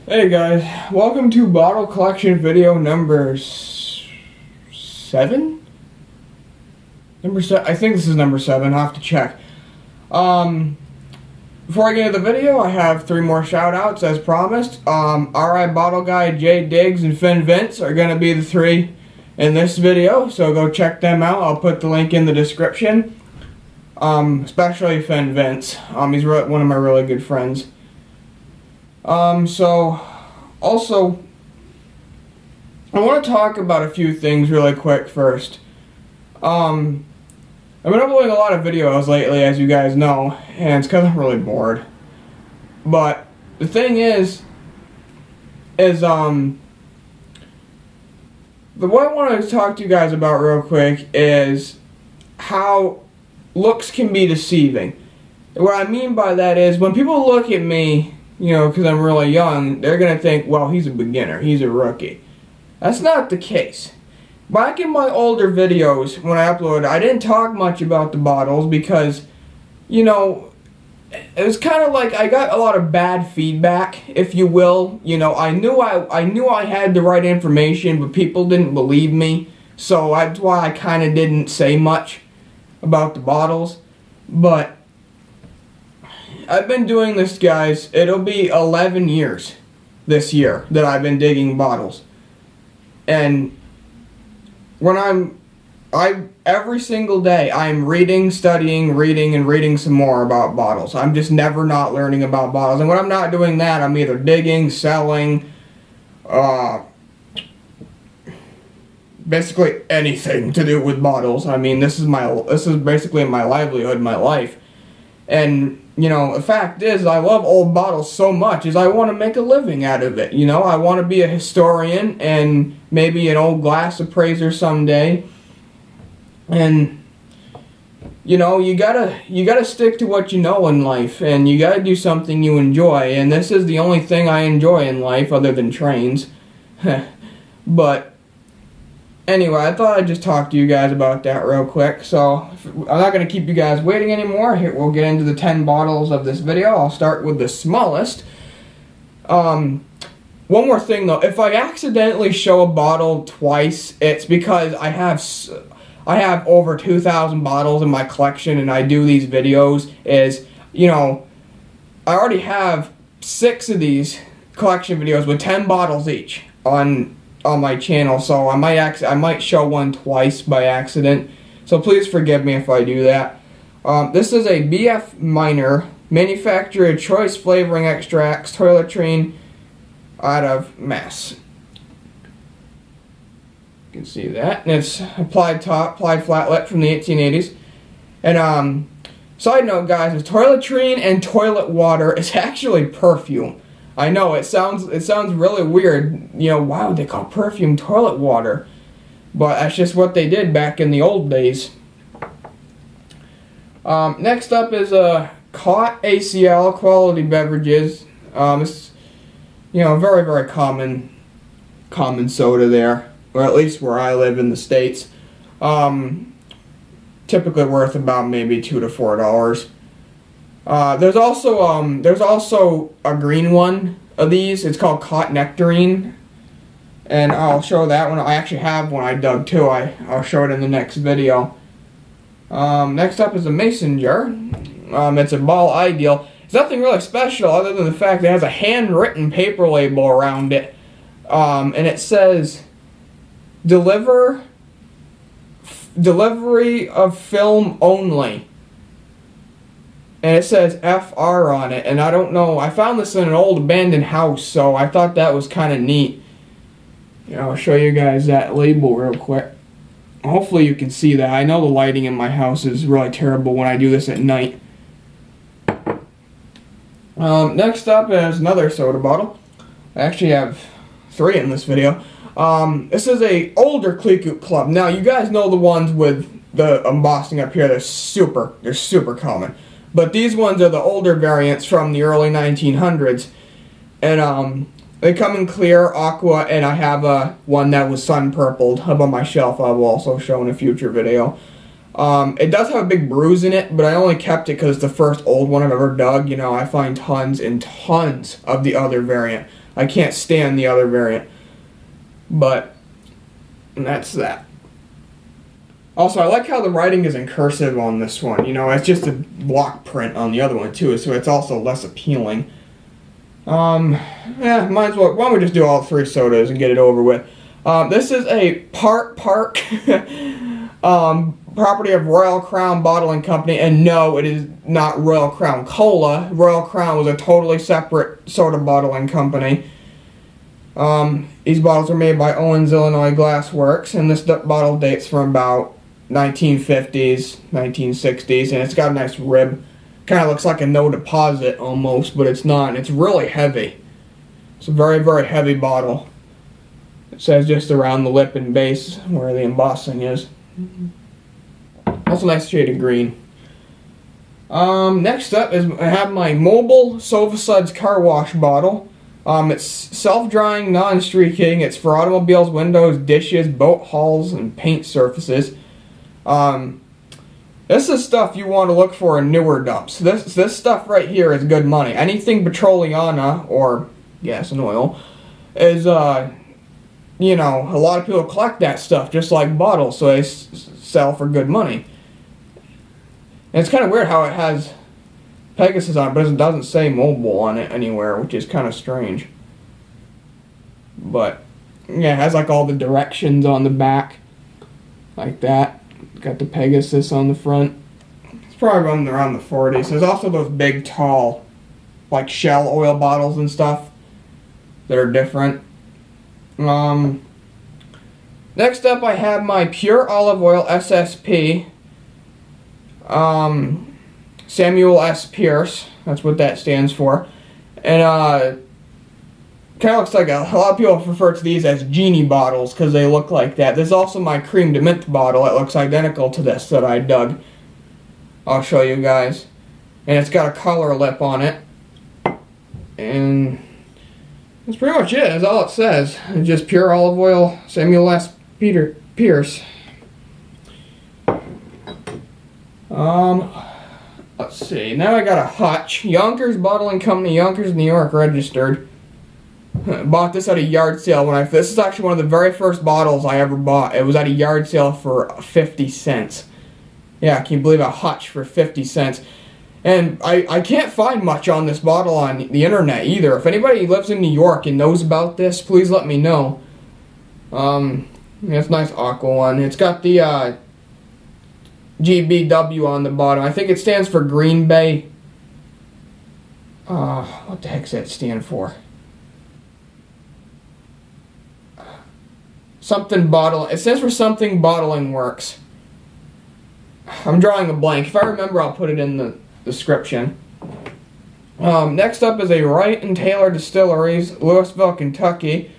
Hey guys, welcome to bottle collection video number 7? I think this is number 7, I'll have to check. Before I get into the video, I have 3 more shout outs as promised. RIBottleguy, Diggz, and Vince are going to be the 3 in this video, so go check them out. I'll put the link in the description. Especially Vince. He's one of my really good friends. Also, I want to talk about a few things really quick first. I've been uploading a lot of videos lately, as you guys know, and it's because I'm really bored. But the thing is what I want to talk to you guys about real quick is how looks can be deceiving. What I mean by that is when people look at me, you know, because I'm really young, they're going to think, well, he's a beginner, he's a rookie. That's not the case. Back in my older videos, when I uploaded, I didn't talk much about the bottles because, you know, it was kind of like I got a lot of bad feedback, if you will. You know, I knew I had the right information, but people didn't believe me, so that's why I kind of didn't say much about the bottles. But I've been doing this, guys. It'll be 11 years this year that I've been digging bottles. And when every single day, I'm reading, studying, reading, and reading some more about bottles. I'm just never not learning about bottles. And when I'm not doing that, I'm either digging, selling, basically anything to do with bottles. I mean, this is basically my livelihood, my life. And, you know, the fact is, I love old bottles so much is I want to make a living out of it. You know, I want to be a historian and maybe an old glass appraiser someday. And, you know, you gotta stick to what you know in life, and you gotta do something you enjoy. And this is the only thing I enjoy in life other than trains. But anyway, I thought I'd just talk to you guys about that real quick. So, I'm not going to keep you guys waiting anymore. Here, we'll get into the 10 bottles of this video. I'll start with the smallest. One more thing though, if I accidentally show a bottle twice, it's because I have over 2,000 bottles in my collection, and I do these videos you know, I already have 6 of these collection videos with 10 bottles each on my channel, so I might show one twice by accident, so please forgive me if I do that. This is a BF Minor, manufacturer choice flavoring extracts, toiletrine, out of Mass. You can see that, and it's applied top, applied flat lip from the 1880s. And side note, guys, is toiletrine and toilet water is actually perfume. I know it sounds really weird. You know, why would they call perfume toilet water? But that's just what they did back in the old days. Next up is Caught ACL quality beverages. It's, you know, very, very common soda there, or at least where I live in the States. Typically worth about maybe $2 to $4. There's also a green one of these. It's called Caught Nectarine, and I'll show that one. I actually have one I dug too. I'll show it in the next video. Next up is a mason jar. It's a ball ideal. It's nothing really special other than the fact that it has a handwritten paper label around it, and it says delivery of film only. And it says FR on it, and I don't know, I found this in an old abandoned house, so I thought that was kind of neat. You know, I'll show you guys that label real quick. Hopefully you can see that. I know the lighting in my house is really terrible when I do this at night. Next up is another soda bottle. I actually have 3 in this video. This is a older Clecoot Club. Now, you guys know the ones with the embossing up here. They're super common. But these ones are the older variants from the early 1900s. And they come in clear, aqua, and I have one that was sun-purpled up on my shelf. I will also show in a future video. It does have a big bruise in it, but I only kept it because it's the first old one I've ever dug. You know, I find tons and tons of the other variant. I can't stand the other variant. But that's that. Also, I like how the writing is in cursive on this one. You know, it's just a block print on the other one too, so it's also less appealing. Yeah, might as well. Why don't we just do all 3 sodas and get it over with? This is a Park property of Royal Crown Bottling Company, and no, it is not Royal Crown Cola. Royal Crown was a totally separate soda bottling company. These bottles are made by Owens, Illinois Glass Works, and this bottle dates from about 1950s, 1960s, and it's got a nice rib. Kind of looks like a no deposit almost, but it's not. It's really heavy. It's a very, very heavy bottle. It says just around the lip and base where the embossing is. That's a nice shade of green. Next up is I have my Mobile Sofa Suds car wash bottle. It's self-drying, non-streaking. It's for automobiles, windows, dishes, boat hulls, and paint surfaces. This is stuff you want to look for in newer dumps. This stuff right here is good money. Anything petroleana, or gas and oil, is, you know, a lot of people collect that stuff just like bottles, so they sell for good money. And it's kind of weird how it has Pegasus on it, but it doesn't say mobile on it anywhere, which is kind of strange. But, yeah, it has like all the directions on the back, like that. Got the Pegasus on the front. It's probably around the 40s. There's also those big, tall, like Shell oil bottles and stuff that are different. Next up, I have my Pure Olive Oil SSP. Samuel S. Pierce. That's what that stands for. And kind of looks like a lot of people refer to these as genie bottles because they look like that. There's also my cream de mint bottle that looks identical to this that I dug. I'll show you guys. And it's got a color lip on it. And that's pretty much it. That's all it says. It's just pure olive oil, Samuel S. Pierce. Let's see. Now I got a Hutch. Yonkers Bottling Company, Yonkers, New York, registered. Bought this at a yard sale when this is actually one of the very first bottles I ever bought. It was at a yard sale for 50 cents. Yeah, can you believe a Hutch for 50 cents? And I can't find much on this bottle on the internet either. If anybody lives in New York and knows about this, please let me know. It's a nice aqua one. It's got the GBW on the bottom. I think it stands for Green Bay. What the heck does that stand for? Something bottle. It stands for something Bottling Works. I'm drawing a blank. If I remember, I'll put it in the description. Next up is a Wright and Taylor Distilleries, Louisville, Kentucky.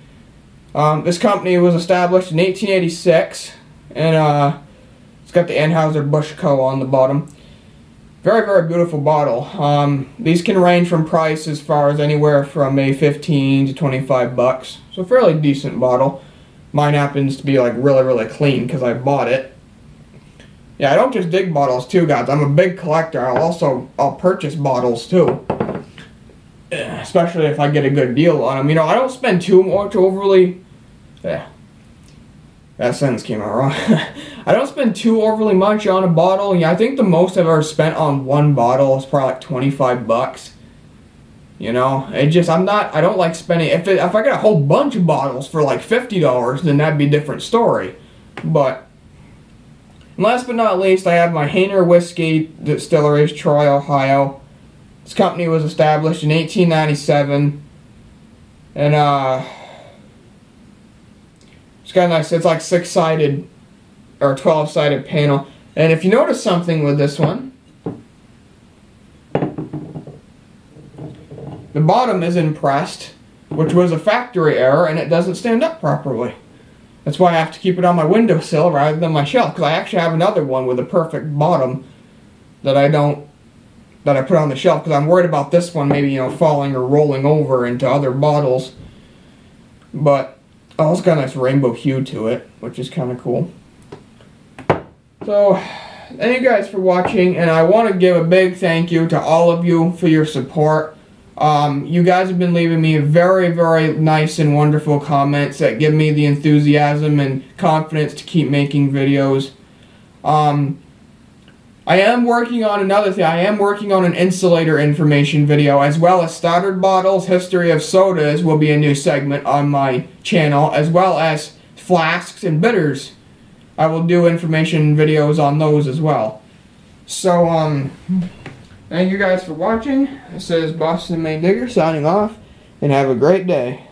This company was established in 1886, and it's got the Anheuser-Busch Co. on the bottom. Very, very beautiful bottle. These can range from price as far as anywhere from maybe 15 to 25 bucks. So a fairly decent bottle. Mine happens to be like really, really clean because I bought it. Yeah, I don't just dig bottles too, guys. I'm a big collector. I'll purchase bottles too. Especially if I get a good deal on them. You know, I don't spend too much overly... Yeah. That sentence came out wrong. I don't spend too overly much on a bottle. Yeah, I think the most I've ever spent on one bottle is probably like 25 bucks. You know, I don't like spending, if I got a whole bunch of bottles for like $50, then that'd be a different story. But, last but not least, I have my Hainer Whiskey Distilleries, Troy, Ohio. This company was established in 1897. And, it's got a nice, it's like 6-sided, or 12-sided panel. And if you notice something with this one, the bottom is impressed, which was a factory error, and it doesn't stand up properly. That's why I have to keep it on my windowsill rather than my shelf, because I actually have another one with a perfect bottom that I put on the shelf, because I'm worried about this one maybe, you know, falling or rolling over into other bottles. But, oh, it's got a nice rainbow hue to it, which is kind of cool. So, thank you guys for watching, and I want to give a big thank you to all of you for your support. You guys have been leaving me very, very nice and wonderful comments that give me the enthusiasm and confidence to keep making videos. I am working on another thing. I am working on an insulator information video, as well as startered bottles, history of sodas will be a new segment on my channel, as well as flasks and bitters. I will do information videos on those as well. So, thank you guys for watching. This is Boston Main Digger signing off, and have a great day.